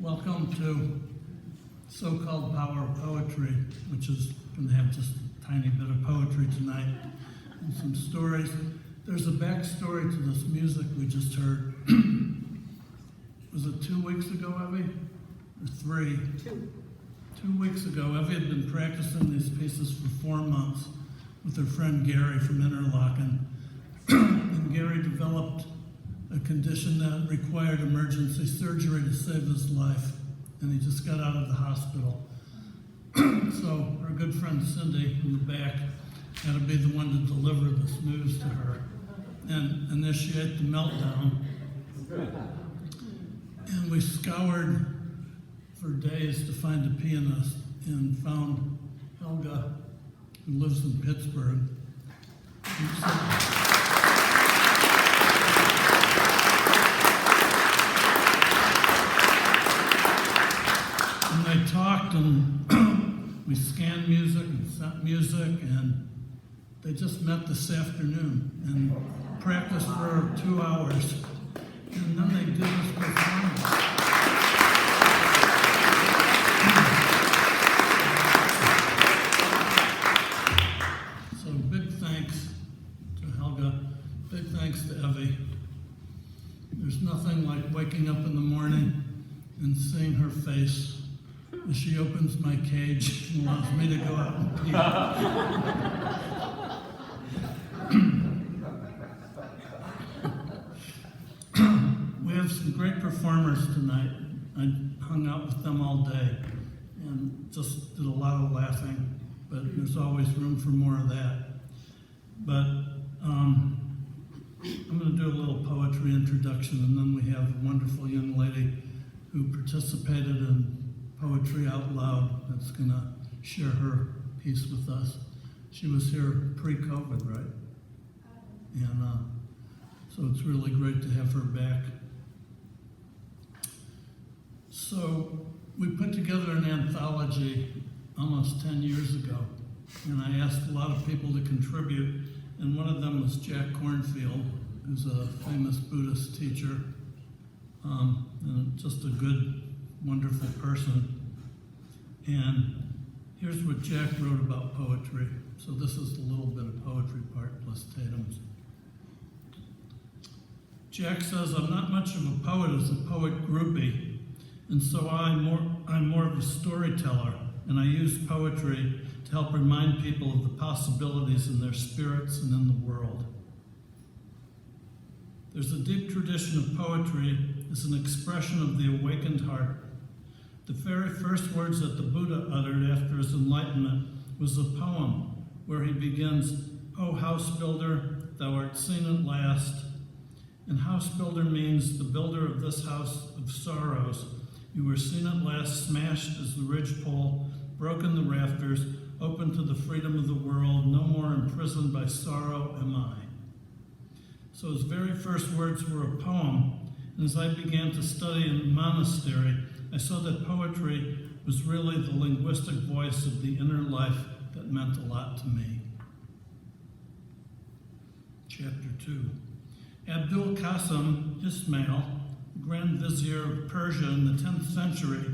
Welcome to so-called Power Poetry, which is going to have just a tiny bit of poetry tonight and some stories. There's a backstory to this music we just heard. Was it 2 weeks ago, Evie? Or 3? 2 weeks ago, Evie had been practicing these pieces for 4 months with her friend Gary from Interlochen. And Gary developed a condition that required emergency surgery to save his life, and he just got out of the hospital. So our good friend Cindy in the back had to be the one to deliver this news to her and initiate the meltdown. And we scoured for days to find a pianist and found Helga, who lives in Pittsburgh. And they talked, and we scanned music and sent music, and they just met this afternoon and practiced for 2 hours. And then they did this performance. So big thanks to Helga, big thanks to Evie. There's nothing like waking up in the morning and seeing her face as she opens my cage and allows me to go out and pee. We have some great performers tonight. I hung out with them all day and just did a lot of laughing, but there's always room for more of that. But I'm going to do a little poetry introduction, and then we have a wonderful young lady who participated in Poetry Out Loud that's going to share her piece with us. She was here pre-COVID, right? And so it's really great to have her back. So we put together an anthology almost 10 years ago, and I asked a lot of people to contribute, and one of them was Jack Kornfield, who's a famous Buddhist teacher, and just a good, wonderful person. And here's what Jack wrote about poetry. So this is a little bit of poetry part plus Tatum's. Jack says, I'm not much of a poet as a poet groupie, and so I'm more of a storyteller, and I use poetry to help remind people of the possibilities in their spirits and in the world. There's a deep tradition of poetry as an expression of the awakened heart. The very first words that the Buddha uttered after his enlightenment was a poem where he begins, O house builder, thou art seen at last. And house builder means the builder of this house of sorrows. You were seen at last, smashed as the ridgepole, broken the rafters, open to the freedom of the world, no more imprisoned by sorrow am I. So his very first words were a poem, and as I began to study in the monastery, I saw that poetry was really the linguistic voice of the inner life that meant a lot to me. Chapter 2. Abdul Qasim Ismail, Grand Vizier of Persia in the 10th century,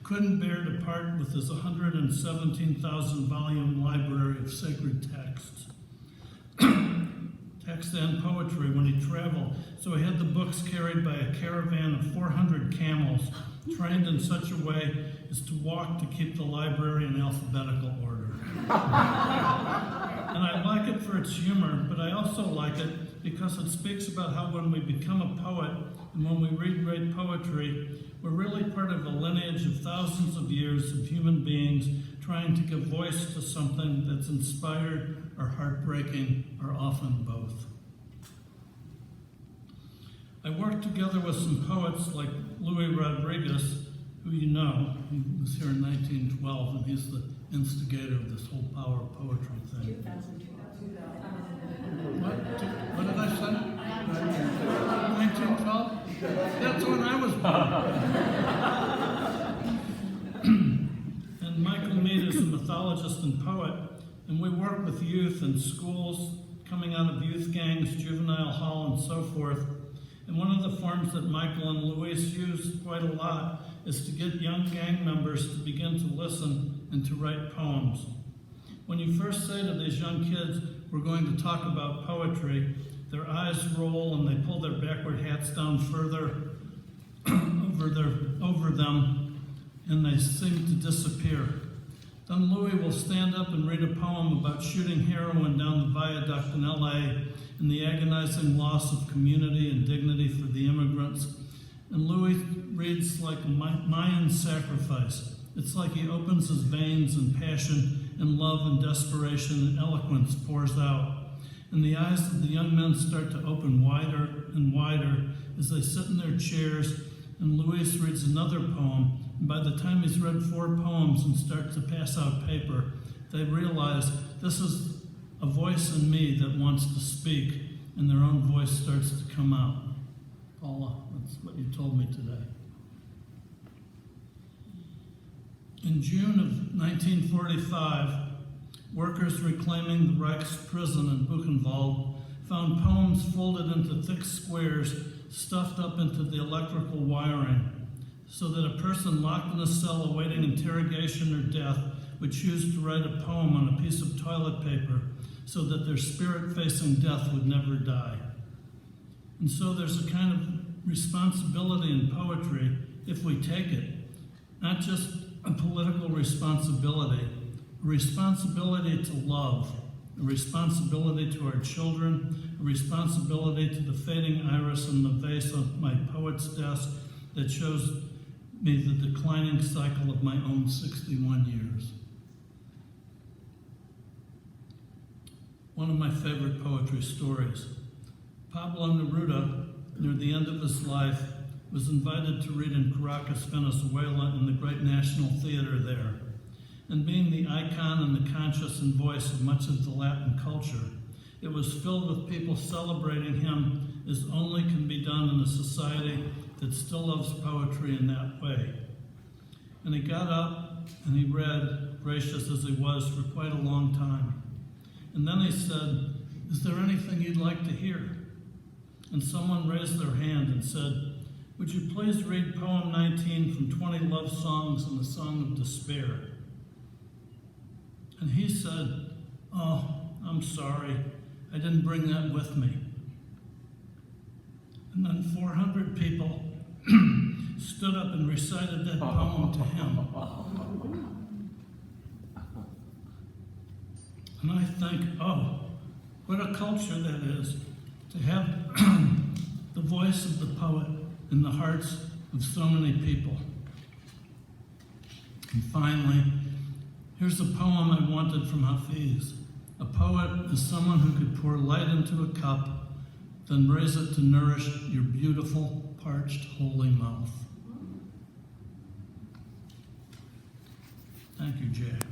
couldn't bear to part with his 117,000 volume library of sacred texts. Text and poetry when he traveled, so he had the books carried by a caravan of 400 camels, trained in such a way as to walk to keep the library in alphabetical order. And I like it for its humor, but I also like it because it speaks about how when we become a poet and when we read great poetry, we're really part of a lineage of thousands of years of human beings trying to give voice to something that's inspired or heartbreaking, or often both. I worked together with some poets like Louis Rodriguez, who you know. He was here in 1912, and he's the instigator of this whole power poetry thing. 2000. What did I say? 1912? That's when I was born. And Michael Mead is a mythologist and poet, and we work with youth in schools, coming out of youth gangs, juvenile hall, and so forth. And one of the forms that Michael and Luis use quite a lot is to get young gang members to begin to listen and to write poems. When you first say to these young kids, we're going to talk about poetry, their eyes roll and they pull their backward hats down further over them, and they seem to disappear. Then Louis will stand up and read a poem about shooting heroin down the viaduct in LA and the agonizing loss of community and dignity for the immigrants. And Louis reads like a Mayan sacrifice. It's like he opens his veins and passion and love and desperation and eloquence pours out. And the eyes of the young men start to open wider and wider as they sit in their chairs, and Luis reads another poem. And by the time he's read 4 poems and starts to pass out paper, they realize this is a voice in me that wants to speak, and their own voice starts to come out. Paula, that's what you told me today. In June of 1945, workers reclaiming the Reich's prison in Buchenwald found poems folded into thick squares stuffed up into the electrical wiring, so that a person locked in a cell awaiting interrogation or death would choose to write a poem on a piece of toilet paper so that their spirit facing death would never die. And so there's a kind of responsibility in poetry, if we take it, not just a political responsibility, a responsibility to love, a responsibility to our children, a responsibility to the fading iris in the vase of my poet's desk that shows me the declining cycle of my own 61 years. One of my favorite poetry stories. Pablo Neruda, near the end of his life, was invited to read in Caracas, Venezuela, in the great National Theater there. And being the icon and the conscience and voice of much of the Latin culture, it was filled with people celebrating him as only can be done in a society that still loves poetry in that way. And he got up and he read, gracious as he was, for quite a long time. And then he said, is there anything you'd like to hear? And someone raised their hand and said, would you please read poem 19 from 20 Love Songs and the Song of Despair? And he said, oh, I'm sorry, I didn't bring that with me. And then 400 people stood up and recited that poem to him. And I think, oh, what a culture that is, to have the voice of the poet in the hearts of so many people. And finally, here's a poem I wanted from Hafiz. A poet is someone who could pour light into a cup, then raise it to nourish your beautiful, parched, holy mouth. Thank you, Jack.